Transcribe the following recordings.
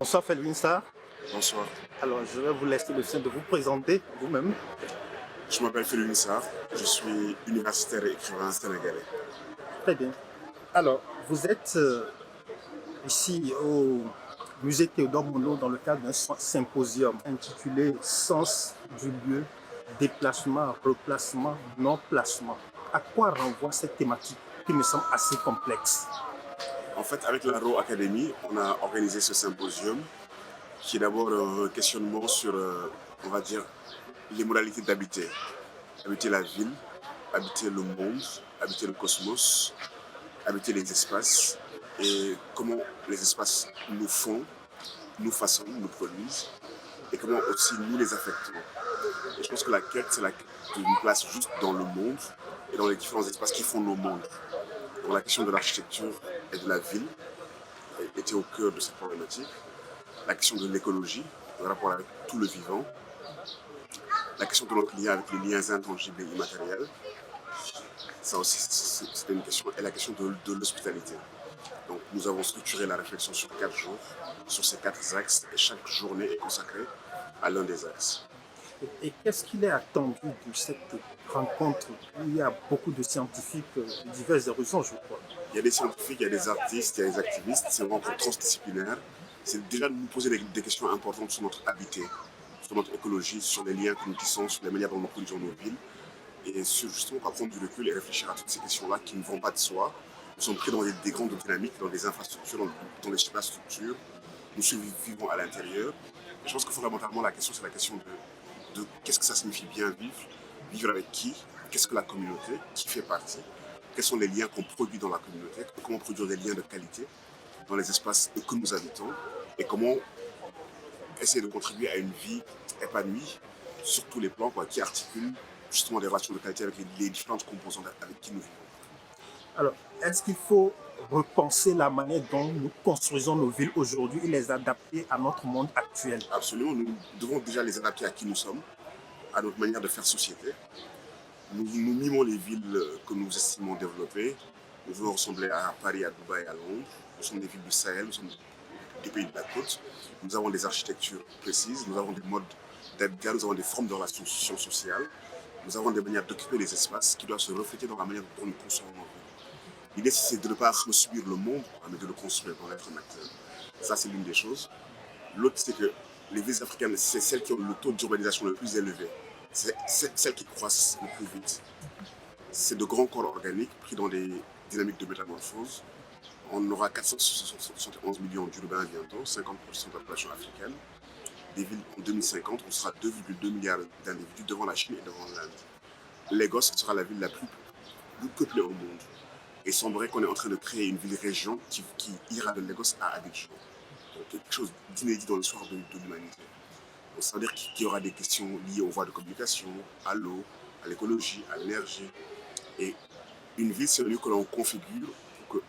Bonsoir Felwine Sarr. Bonsoir, Alors, je vais vous laisser le soin de vous présenter vous-même. je m'appelle Felwine Sarr, je suis universitaire et écrivain sénégalais. Très bien. Alors, vous êtes ici au musée Théodore Monod dans le cadre d'un symposium intitulé Sens du lieu, déplacement, replacement, non-placement. À quoi renvoie cette thématique qui me semble assez complexe? En fait, avec la Raw Academy, on a organisé ce symposium qui est d'abord un questionnement sur, on va dire, les modalités d'habiter. Habiter la ville, habiter le monde, habiter le cosmos, habiter les espaces et comment les espaces nous font, nous façonnent, nous produisent et comment aussi nous les affectons. Et je pense que la quête, c'est la quête d'une place juste dans le monde et dans les différents espaces qui font nos mondes. Donc la question de l'architecture et de la ville était au cœur de cette problématique. La question de l'écologie, le rapport avec tout le vivant. La question de notre lien avec les liens intangibles et immatériels. Ça aussi, c'était une question. Et la question de l'hospitalité. Donc nous avons structuré la réflexion sur 4 jours, sur ces 4 axes, et chaque journée est consacrée à l'un des axes. Et qu'est-ce qu'il est attendu de cette rencontre où il y a beaucoup de scientifiques de diverses horizons, je crois? Il y a des scientifiques, il y a des artistes, il y a des activistes, c'est une rencontre transdisciplinaire. C'est déjà de nous poser des questions importantes sur notre habité, sur notre écologie, sur les liens que nous tissons, sur la manière dont nous produisons nos villes, et sur justement prendre du recul et réfléchir à toutes ces questions-là qui ne vont pas de soi. Nous sommes pris dans des grandes dynamiques, dans des infrastructures, dans des superstructures. Nous survivons à l'intérieur. Et je pense que fondamentalement, la question, c'est la question de qu'est-ce que ça signifie bien vivre, vivre avec qui, qu'est-ce que la communauté, qui fait partie, quels sont les liens qu'on produit dans la communauté, comment produire des liens de qualité dans les espaces que nous habitons et comment essayer de contribuer à une vie épanouie sur tous les plans, qui articule justement des relations de qualité avec les différentes composantes avec qui nous vivons. Alors, est-ce qu'il faut repenser la manière dont nous construisons nos villes aujourd'hui et les adapter à notre monde actuel? Absolument, nous devons déjà les adapter à qui nous sommes, à notre manière de faire société. Nous mimons les villes que nous estimons développées. Nous voulons ressembler à Paris, à Dubaï, à Londres. Nous sommes des villes du Sahel, nous sommes des pays de la côte. Nous avons des architectures précises, nous avons des modes d'habitat, nous avons des formes de relations sociales. Nous avons des manières d'occuper les espaces qui doivent se refléter dans la manière dont nous concevons nos villes. L'idée, c'est de ne pas subir le monde, mais de le construire dans l'être acteur. Ça, c'est l'une des choses. L'autre, c'est que les villes africaines, c'est celles qui ont le taux d'urbanisation le plus élevé. C'est celles qui croissent le plus vite. C'est de grands corps organiques pris dans des dynamiques de métamorphose. On aura 471 millions d'urbains bientôt, 50% de la population africaine. Des villes en 2050, on sera 2,2 milliards d'individus devant la Chine et devant l'Inde. Lagos sera la ville la plus peuplée au monde. Et il semblerait qu'on est en train de créer une ville-région qui ira de Lagos à Abidjan. Donc quelque chose d'inédit dans l'histoire de l'humanité. Donc ça veut dire qu'il y aura des questions liées aux voies de communication, à l'eau, à l'écologie, à l'énergie. Et une ville, c'est un lieu que l'on configure pour que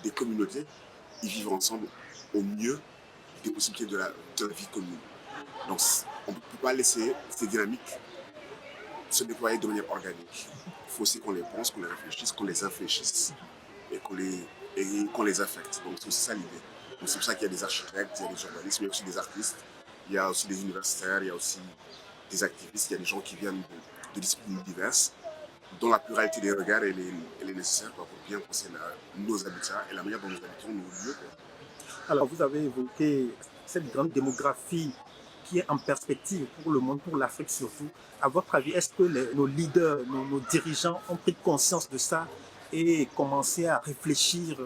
des communautés y vivent ensemble au mieux des possibilités de la vie commune. Donc on ne peut pas laisser ces dynamiques se déployer de manière organique. Il faut aussi qu'on les pense, qu'on les réfléchisse, qu'on les infléchisse et qu'on les affecte. Donc c'est aussi ça l'idée. Donc c'est pour ça qu'il y a des architectes, il y a des journalistes, mais il y a aussi des artistes, il y a aussi des universitaires, il y a aussi des activistes, il y a des gens qui viennent de disciplines diverses, dont la pluralité des regards elle est nécessaire pour bien penser nos habitats et la manière dont nous habitons nos lieux. Alors, vous avez évoqué cette grande démographie qui est en perspective pour le monde, pour l'Afrique surtout. À votre avis, est-ce que nos leaders, nos dirigeants ont pris conscience de ça et commencé à réfléchir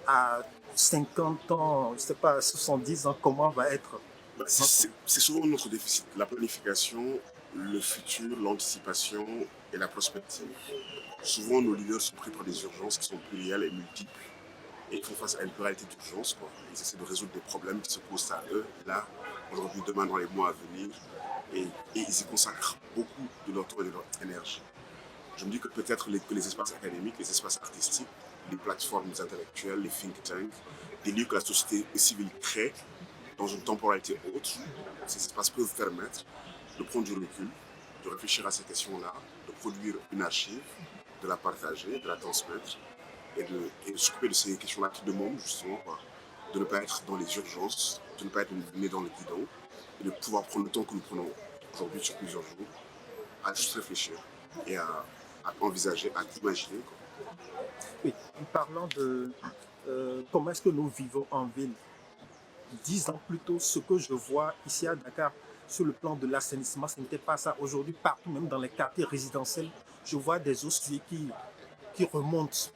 à 50 ans, je ne sais pas, 70 ans, comment va être notre... C'est souvent notre déficit, la planification, le futur, l'anticipation et la prospective. Souvent, nos leaders sont pris par des urgences qui sont plurielles et multiples et ils font face à une pluralité d'urgences. Ils essaient de résoudre des problèmes qui se posent à eux, là, aujourd'hui, demain, dans les mois à venir. Et ils y consacrent beaucoup de leur temps et de leur énergie. Je me dis que peut-être que les espaces académiques, les espaces artistiques, les plateformes intellectuelles, les think tanks, des lieux que la société civile crée dans une temporalité haute, ces espaces peuvent permettre de prendre du recul, de réfléchir à ces questions-là, de produire une archive, de la partager, de la transmettre et de s'occuper de ces questions-là qui demandent justement de ne pas être dans les urgences de ne pas être né dans le guidon et de pouvoir prendre le temps que nous prenons aujourd'hui sur plusieurs jours à juste réfléchir et à envisager, à imaginer. Oui, en parlant de comment est-ce que nous vivons en ville, 10 ans plus tôt, ce que je vois ici à Dakar sur le plan de l'assainissement, ce n'était pas ça. Aujourd'hui, partout, même dans les quartiers résidentiels, je vois des eaux usées qui remontent.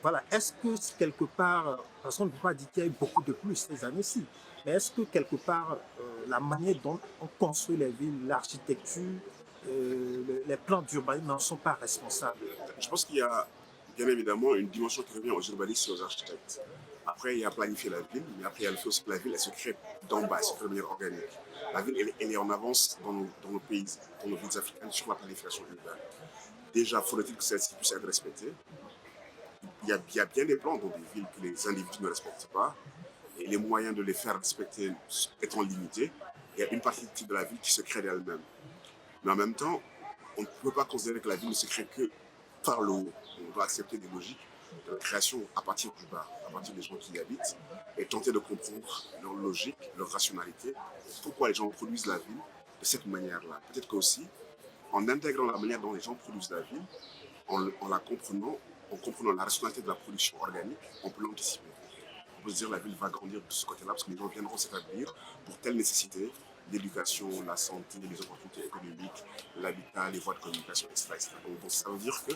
Voilà. Est-ce que quelque part, parce qu'on ne peut pas dire qu'il y a eu beaucoup de plus ces années-ci, mais est-ce que quelque part, la manière dont on construit les villes, l'architecture, les plans d'urbanisme n'en sont pas responsables? Je pense qu'il y a bien évidemment une dimension qui revient aux urbanistes et aux architectes. Après, il y a planifier la ville, mais après, il y a le fait aussi que la ville, elle se crée d'en bas, elle se crée de manière organique. La ville, elle est en avance dans nos pays, dans nos villes africaines sur la planification urbaine. Déjà, faudrait-il que celle-ci puisse être respectée. Il y a bien des plans dans des villes que les individus ne respectent pas, et les moyens de les faire respecter étant limités, il y a une partie de la ville qui se crée d'elle-même. Mais en même temps, on ne peut pas considérer que la ville ne se crée que par le haut. On doit accepter des logiques de la création à partir du bas, à partir des gens qui y habitent, et tenter de comprendre leur logique, leur rationalité, pourquoi les gens produisent la ville de cette manière-là. Peut-être qu'aussi, en intégrant la manière dont les gens produisent la ville, en la comprenant, en comprenant la rationalité de la production organique, on peut l'anticiper. On peut se dire que la ville va grandir de ce côté-là parce que les gens viendront s'établir pour telle nécessité, l'éducation, la santé, les opportunités économiques, l'habitat, les voies de communication, etc. etc. Donc ça veut dire que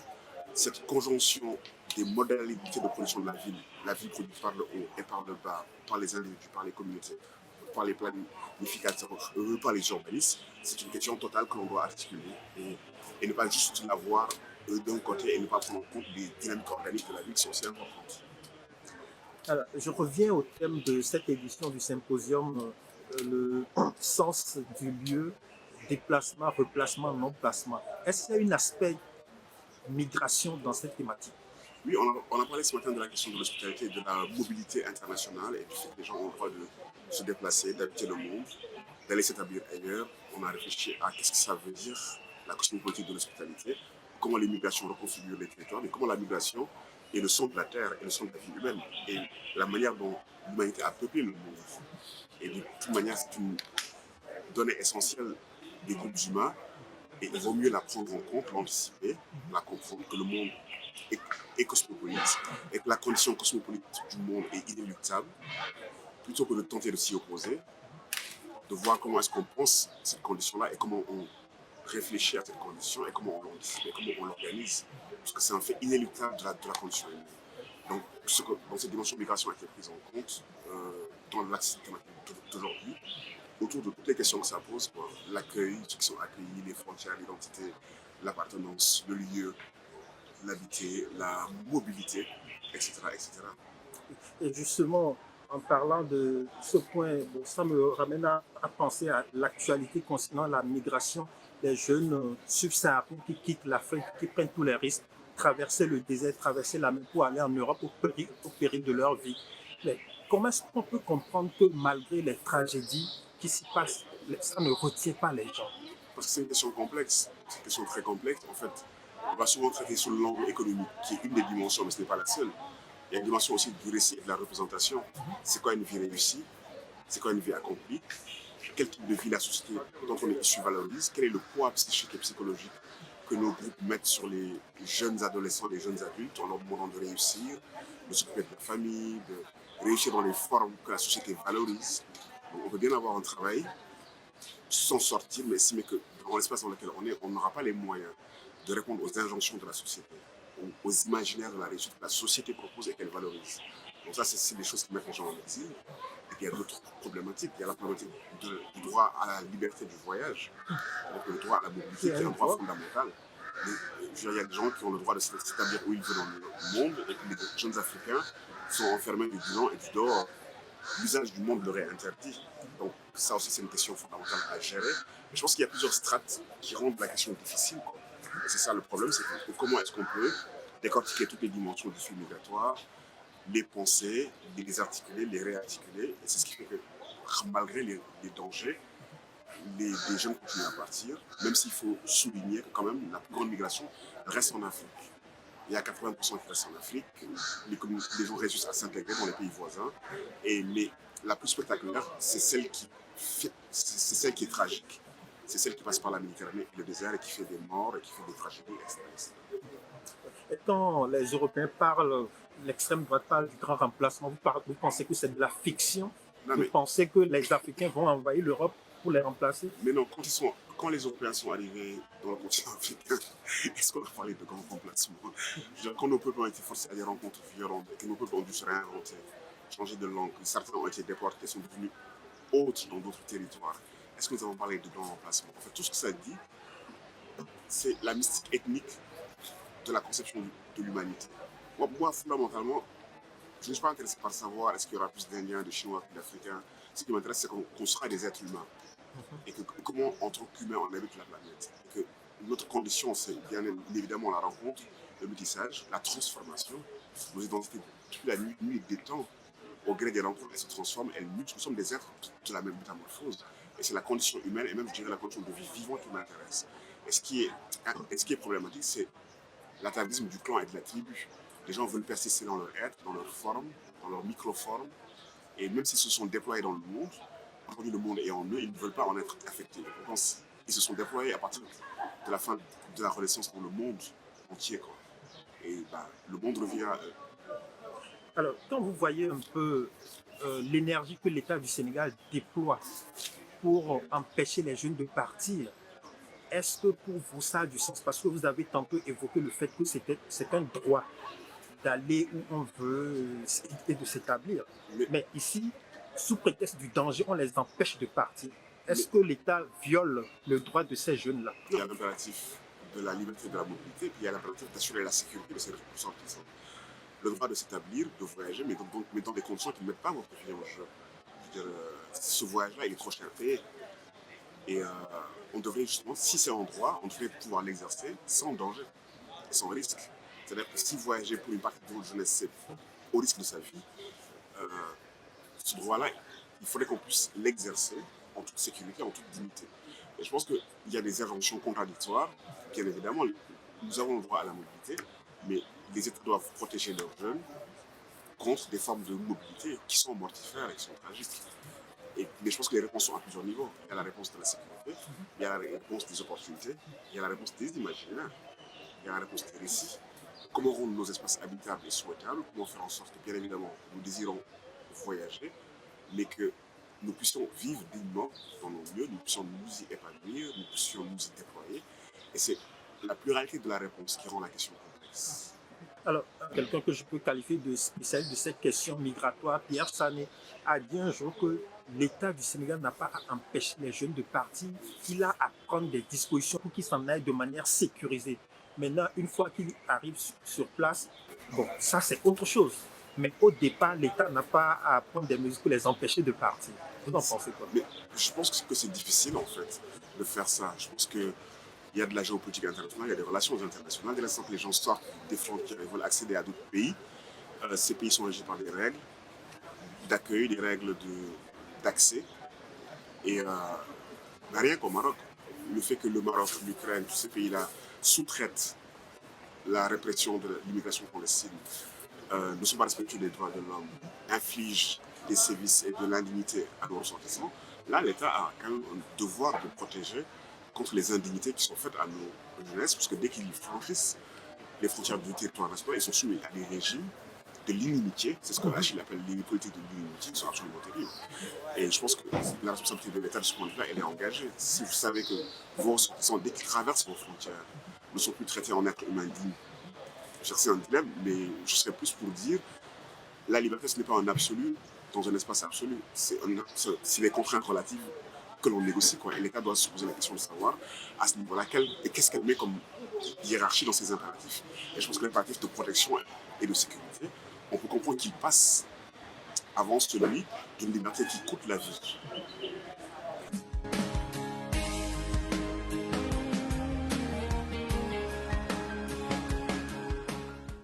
cette conjonction des modalités de production de la ville produite par le haut et par le bas, par les individus, par les communautés, par les planificateurs, par les urbanistes, c'est une question totale que l'on doit articuler et ne pas juste la voir d'un côté et ne pas prendre en compte les dynamiques organiques de la ville qui sont aussi importantes. Alors, je reviens au thème de cette édition du symposium, le sens du lieu, déplacement, replacement, non-placement. Est-ce qu'il y a un aspect migration dans cette thématique? Oui, on a parlé ce matin de la question de l'hospitalité et de la mobilité internationale et du fait que les gens ont le droit de se déplacer, d'habiter le monde, d'aller s'établir ailleurs. On a réfléchi à qu'est-ce que ça veut dire, la cosmopolitique de l'hospitalité, comment les migrations reconfigurent les territoires, mais comment la migration est le son de la terre et le son de la vie humaine et la manière dont l'humanité a peuplé le monde. Et de toute manière, c'est une donnée essentielle des groupes humains et il vaut mieux la prendre en compte, l'anticiper, la comprendre, que le monde est cosmopolite et que la condition cosmopolite du monde est inéluctable, plutôt que de tenter de s'y opposer, de voir comment est-ce qu'on pense cette condition-là et comment on réfléchit à cette condition et comment on l'anticipe et comment on l'organise, parce que c'est un fait inéluctable de la condition humaine. Donc, dans cette dimension migration a été prise en compte dans l'axe thématique d'aujourd'hui, autour de toutes les questions que ça pose, l'accueil, ceux qui sont accueillis, les frontières, l'identité, l'appartenance, le lieu, l'habiter, la mobilité, etc., etc. Et justement, en parlant de ce point, bon, ça me ramène à penser à l'actualité concernant la migration des jeunes subsahariens qui quittent l'Afrique, qui prennent tous les risques, traverser le désert, traverser la mer pour aller en Europe au péril de leur vie. Mais comment est-ce qu'on peut comprendre que malgré les tragédies qui s'y passent, ça ne retient pas les gens? Parce que c'est une question complexe, c'est une question très complexe. En fait, on va souvent traiter sous l'angle économique, qui est une des dimensions, mais ce n'est pas la seule. Il y a une dimension aussi du récit et de la représentation. C'est quoi une vie réussie? C'est quoi une vie accomplie? Quel type de vie la société dont on est issu valorise? Quel est le poids psychique et psychologique que nos groupes mettent sur les jeunes adolescents, les jeunes adultes, en leur demandant de réussir, de s'occuper de la famille, de réussir dans les formes que la société valorise? Donc, on peut bien avoir un travail, s'en sortir, mais estimer que dans l'espace dans lequel on est, on n'aura pas les moyens de répondre aux injonctions de la société, aux imaginaires de la réussite que la société propose et qu'elle valorise. Donc ça, c'est des choses qui mettent les gens en exil. Et puis il y a d'autres problématiques. Il y a la problématique du droit à la liberté du voyage, donc le droit à la mobilité, qui est un droit fondamental. Il y a des gens qui ont le droit de s'établir où ils veulent dans le monde, et puis les jeunes Africains sont enfermés du bilan et du dehors. L'usage du monde leur est interdit. Donc ça aussi, c'est une question fondamentale à gérer. Et je pense qu'il y a plusieurs strates qui rendent la question difficile, quoi. Et c'est ça le problème, c'est que comment est-ce qu'on peut décortiquer toutes les dimensions du flux migratoire, les penser, les articuler, les réarticuler. Et c'est ce qui fait que malgré les dangers, les jeunes continuent à partir, même s'il faut souligner que quand même la plus grande migration reste en Afrique. Il y a 80% qui restent en Afrique. Les gens réussissent à s'intégrer dans les pays voisins. Mais la plus spectaculaire, c'est c'est celle qui est tragique. C'est celle qui passe par la Méditerranée et le désert et qui fait des morts et qui fait des tragédies, etc. Et quand les Européens parlent, l'extrême droite parle du grand remplacement, vous pensez que c'est de la fiction? Non, Vous pensez que les Africains vont envahir l'Europe pour les remplacer? mais non, quand les Européens sont arrivés dans le continent africain, est-ce qu'on a parlé de grand remplacement? Quand nos peuples ont été forcés à des rencontres violentes, et que nos peuples ont dû se réinventer, changer de langue, que certains ont été déportés et sont devenus autres dans d'autres territoires, est-ce que nous avons parlé de grand remplacement? En fait, tout ce que ça dit, c'est la mystique ethnique de la conception de l'humanité. Moi, fondamentalement, je ne suis pas intéressé par savoir est-ce qu'il y aura plus d'Indiens, de Chinois que d'Africains. Ce qui m'intéresse, c'est qu'on sera des êtres humains. Et que comment, en tant qu'humains, on habite la planète. Et que notre condition, c'est bien évidemment la rencontre, le métissage, la transformation. Nos identités, depuis la nuit des temps, au gré des rencontres, elles se transforment, elles mutent. Nous sommes des êtres de la même métamorphose. Et c'est la condition humaine, et même, je dirais, la condition de vie vivante qui m'intéresse. Et ce qui est problématique, c'est l'atavisme du clan et de la tribu. Les gens veulent persister dans leur être, dans leur forme, dans leur microforme. Et même s'ils se sont déployés dans le monde, aujourd'hui le monde est en eux, ils ne veulent pas en être affectés. Je pense qu'ils se sont déployés à partir de la fin de la Renaissance dans le monde entier, quoi. Et le monde revient à eux. Alors, quand vous voyez un peu l'énergie que l'État du Sénégal déploie pour empêcher les jeunes de partir, est-ce que pour vous ça a du sens? Parce que vous avez tantôt évoqué le fait que c'est un droit d'aller où on veut et de s'établir. Mais ici, sous prétexte du danger, on les empêche de partir. Est-ce que l'État viole le droit de ces jeunes-là? Il y a l'impératif de la liberté de la mobilité, puis il y a l'impératif d'assurer la sécurité de ces ressortissants. Le droit de s'établir, de voyager, mais dans des conditions qui ne mettent pas votre vie en jeu. Je veux dire, ce voyage-là, il est trop cher payé. Et on devrait justement, si c'est en droit, on devrait pouvoir l'exercer sans danger, sans risque. C'est-à-dire que si voyager pour une partie de votre jeunesse, c'est au risque de sa vie, ce droit-là, il faudrait qu'on puisse l'exercer en toute sécurité, en toute dignité. Et je pense qu'il y a des injonctions contradictoires. Bien évidemment, nous avons le droit à la mobilité, mais les États doivent protéger leurs jeunes contre des formes de mobilité qui sont mortifères et qui sont tragiques. Mais je pense que les réponses sont à plusieurs niveaux. Il y a la réponse de la sécurité, il y a la réponse des opportunités, il y a la réponse des imaginaires, il y a la réponse des récits. Comment rendre nos espaces habitables et souhaitables? Comment faire en sorte que, bien évidemment, nous désirons voyager, mais que nous puissions vivre dignement dans nos lieux, nous puissions nous y épanouir, nous puissions nous y déployer. Et c'est la pluralité de la réponse qui rend la question complexe. Alors, quelqu'un que je peux qualifier de spécialiste de cette question migratoire, Pierre Sané, a dit un jour que l'État du Sénégal n'a pas à empêcher les jeunes de partir, il a à prendre des dispositions pour qu'ils s'en aillent de manière sécurisée. Maintenant, une fois qu'ils arrivent sur place, bon, ça c'est autre chose. Mais au départ, l'État n'a pas à prendre des mesures pour les empêcher de partir. Vous en pensez quoi? Mais je pense que c'est difficile, en fait, de faire ça. Je pense qu'il y a de la géopolitique internationale, il y a des relations internationales. Dès l'instant que les gens sortent des frontières et veulent accéder à d'autres pays, ces pays sont régis par des règles d'accueil, des règles d'accès. Et rien qu'au Maroc, le fait que le Maroc, l'Ukraine, tous ces pays-là sous-traitent la répression de l'immigration clandestine, ne sont pas respectueux des droits de l'homme, infligent des sévices et de l'indignité à nos ressortissants, là, l'État a quand même un devoir de protéger contre les indignités qui sont faites à nos jeunesses, parce que dès qu'ils franchissent les frontières du territoire national, ils sont soumis à des régimes de l'inimitié, c'est ce que Achille appelle les politiques de l'inimitié, qui sont absolument terribles. Et je pense que la responsabilité de l'État de ce point de vue-là, elle est engagée. Si vous savez que vos ressortissants, dès qu'ils traversent vos frontières, ne sont plus traités en êtres humains dignes, c'est un dilemme, mais je serais plus pour dire la liberté, ce n'est pas un absolu dans un espace absolu. C'est des contraintes relatives que l'on négocie, quoi. Et l'État doit se poser la question de savoir à ce niveau-là qu'est-ce qu'elle met comme hiérarchie dans ses impératifs. Et je pense que l'impératif de protection et de sécurité, on peut comprendre qu'il passe avant celui d'une liberté qui coûte la vie.